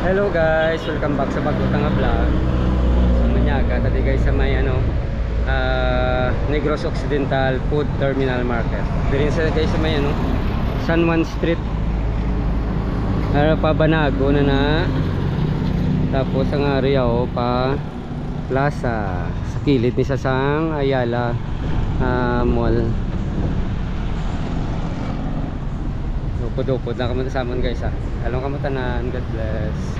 Hello guys, welcome back sa Bagutang Vlog. So manyaga tadi guys sa may Negros Occidental Food Terminal Market. Dirin sa guys sa may San Juan Street. Pa Banago na. Tapos ang area pa Plaza sa kilid ni Sasang Ayala Mall. Dupod-dupod lang kamo sa amon guys ha. Along kamo tanan, God bless.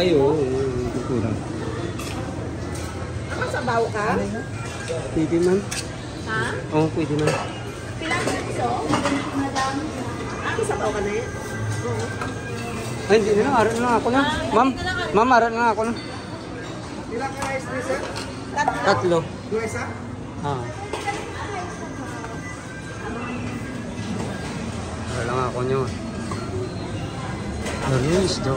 Ayo, kurang. Sabaw ka? Pwede man. Ha? Oo, pwede man. Pilang piso? Sabaw ka na eh? Oo. Ay, hindi na lang. Aral na ako na. Ma'am, aral na ako na. Pilang ka rice ni sir? Tatlo. Dua isa? Aral lang ako nyo. Aris daw.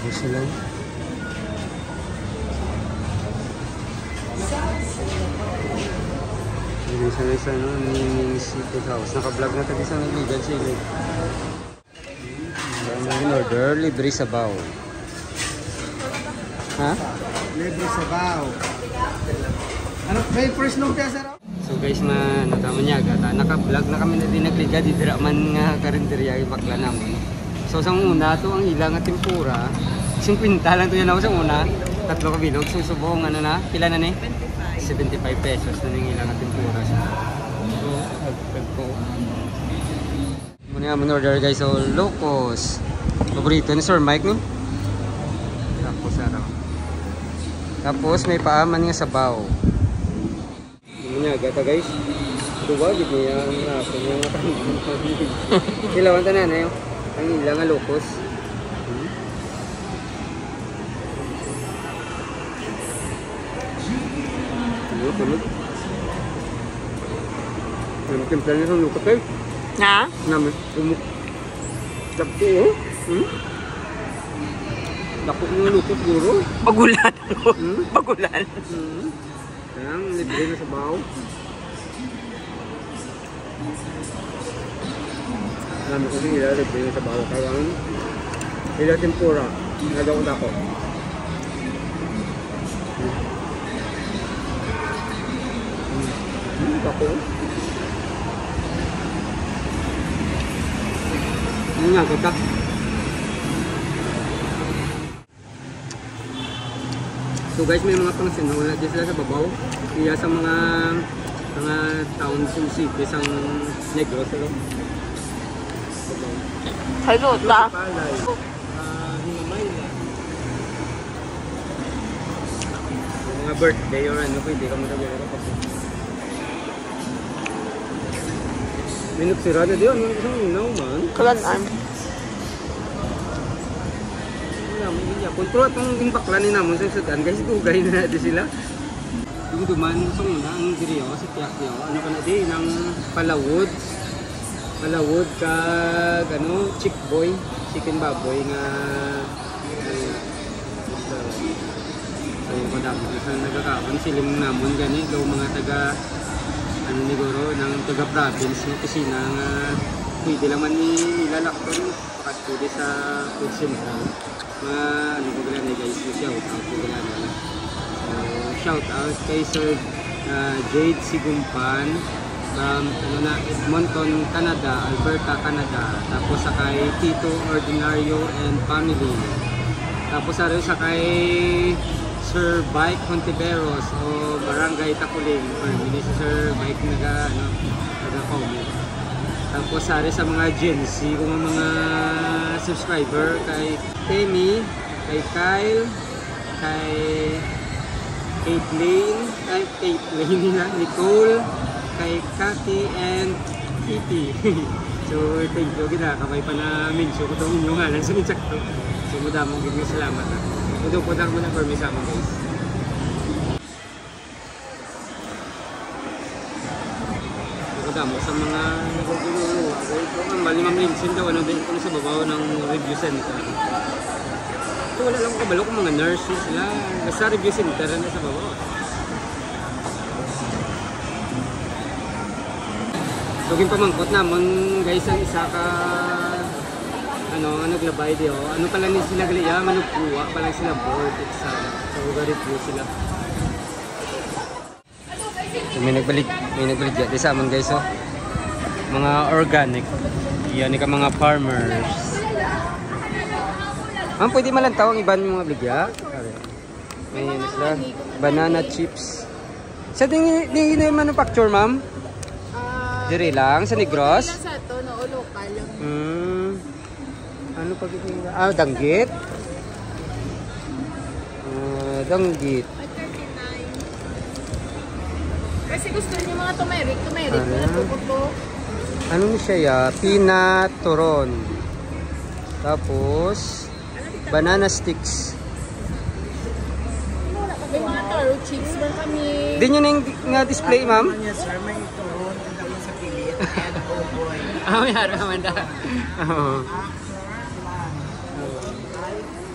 Gusto lang. Hindi sa mini seafood house. Naka-vlog na tayo sa nag-legal sila. In order, libre sabaw. Ha? Libre sabaw. Ano? May first lumpia sir? So guys, natama niya agad. Naka-vlog na kami na din nagliga. Di diraman nga karinderya yung bakla naman. So sa una, ito ang ilang at tempura. 50 lang ito yan ako sa una. Tatlo kabilog. Susubong pila na ni? 75 pesos na yung ilang at tempura. So, muna nga order guys. So, locos. Paborito ni Sir Mike ni. Tapos Tapos may paaman nga sabaw. Muna nga gata guys. Duwa, gid niya ang raso niya. Ilawan tanan na yun. Ang ilang nga locos. Tulog. Timpla niya sa lukot eh. Ha? Namin. Dako oh. Dako niya lukot guro. Pagulan. Pagulan. Kaya libre na sa baw. Namin ko nila libre na sa baw. Kaya ila tempura. Nagawad ako. Dako. Ano nga kita? So guys, may mga pangsinong na sila sa babaw. Iya sa mga towns and cities ang Negros. Hello, ta. Mga birthday or pwede ka mo nagawin ako. Minuk sirada diyon, ano isang inaw man? Kalanaan. Kontrol itong bakla ni namon sa sudan guys, dugay na natin sila. Yung duman sa una, ang diriyo, sa tiyak niyo, ano ka na din, ng palawod kag chicken baboy nga so madami sa nagkakaon siling namon gani daw mga taga niguro ng taga province ng kusina nga pwede naman nilalakton pagkatuli sa food central ko gala na guys, shout out ko gala na shout out kay Sir Jade Sigumpan from Edmonton, Canada, Alberta, Canada. Tapos sa kay Tito Ordinario and family. Tapos sa kay Sir Bike Hontiveros o Barangay Takuling. Or si Sir Bike naga-comment. Tapos sa mga Gen Z, kung mga subscriber kay Temi, kay Kyle, kay Caitlyn, Nicole, kay Cathy and Kitty. So So, thank you kita. Kamay pa na mention ko itong inyong ngalan sa insakto. So, mudamong giging salamat. Ito po mo na for me sa mga guys. Mudamong sa mga naguguluwa. Ito ang malimang linsin daw. Ano din ko sa babaw ng review center. Ito wala lang kabalo kung mga nurses sila. Basta review center na sa babaw. Luging pamangkot namon guys ang isa ka naglabay di ano pala ni sila gali ya manugkuha pala sila board exam so review sila. So, may nagbalik di sa amon guys mga organic yan ka mga farmers. Pwede malantaw ang iban mga bligya. May sila banana chips. Sa tingin na manufacture ma'am? Diri lang sa Negros? Sa to no lokal lang. Ano pag ito? Danggit. Danggit. 39. Kasi gusto niyo mga turmeric to. Ano ni siya ya? Peanut turon. Tapos banana sticks. May mga taro chips ba kami? Din yun yung display ma'am? Yes sir, may turon sa pilit and oh boy. May haro naman da.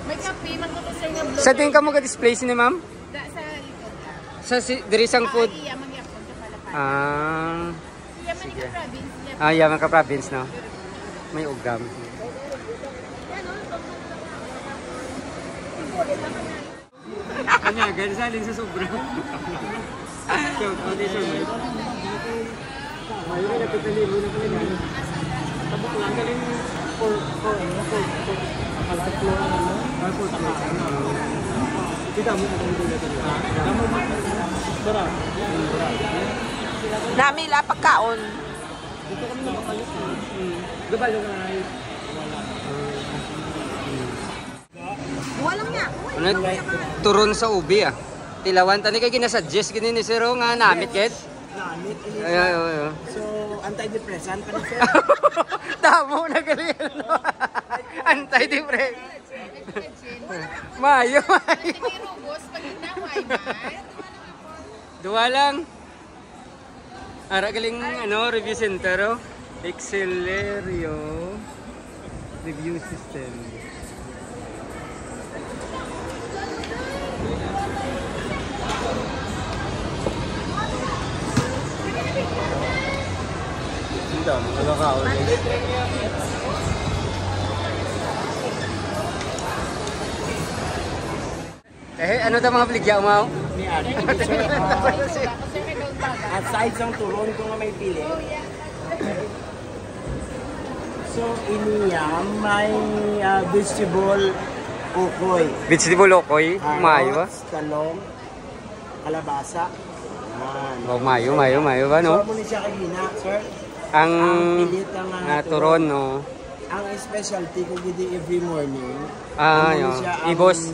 May kape man ko sir nga blue. Sa tingin ka mo ka-display sini ma'am? Sa likod. Sa dirisang food? Iya magyapon sa palapan. Iya man ka province. Yaman ka province no? May ugam. Kanya, ganyan salin sa sobra. So, audition mo. Mayroon na pitali mo na pala. Tabok lang, galing for kita mo na Namila pagkaon. dito kami na makalit. Gabalo nga ay. Walang niya. Turon sa ubi ah. Tilawan tani kay ginasuggest gini ni Sir nga namit ket. Namit. Ay. So, antidepressant pa ni sir. Tamo na gali. Antidepressant. Mayo. Dua lang. Ara galing review center Excelerio review system. Sindam, nagkakaon. Ano daw mga bligya mo? Ni Ari. Aside sa turon ko nga may pili. So, iniya may vegetable ukoy. Vegetable okoy, mayo ba? Talong, kalabasa. Oh, mayo ba no? So, muna siya kagina, sir. Ang pilit ang turon no. Ang specialty ko gidi every morning. Yo. Ibos.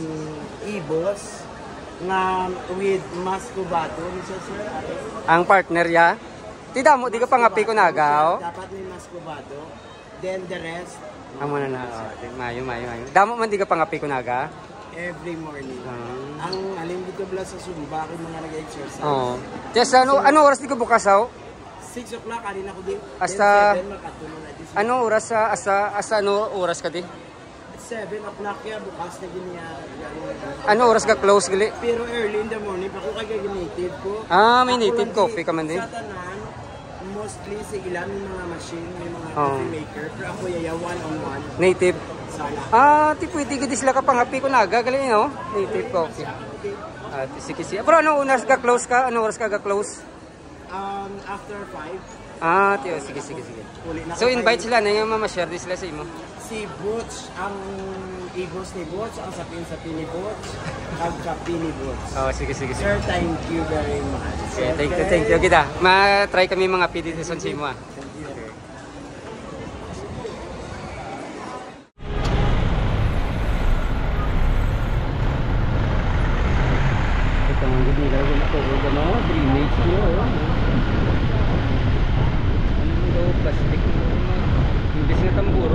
Ibos nga with mascubato, sir. Ang partner ya. Di ka pangapi ko nagaw. Dapat may mascubato. Then the rest. Amo na na. Mayo. Damo man di ka pangapi ko naga. Every morning. Ang alin dito bala sa Zumba kay mga nag-exercise. Oo. Tesa ano oras di ka bukas aw? 6 o'clock alin ako din. Hasta 7 makatulong na din. ano oras asa ano oras ka di? 7 o'clock ya bukas na ginya. Ano oras ka close gali? Pero early in the morning pa ko kay native ko. May native coffee ka man din. Sa tanan, mostly sa ilang mga machine, may mga coffee maker. Pero ako yaya one-on-one. Native. Sala. Ti pwede gid sila ka pangapi ko naga gali no? Native coffee. Sige. Pero ano oras ka close ka? Ano oras ka close? After 5. Tiyo, sige. So invite sila na yung mama-share din sila sa imo. Si Butch, ang ibos ni Butch, ang sapin ni Butch, ang kapi ni Butch. Sige. Sir, thank you very much. Okay, thank you kita. Ma-try kami mga piditisan sa imo Ito ang gabila ko na po. Drainage nyo. Ano daw, plastic mo. nga tamburo.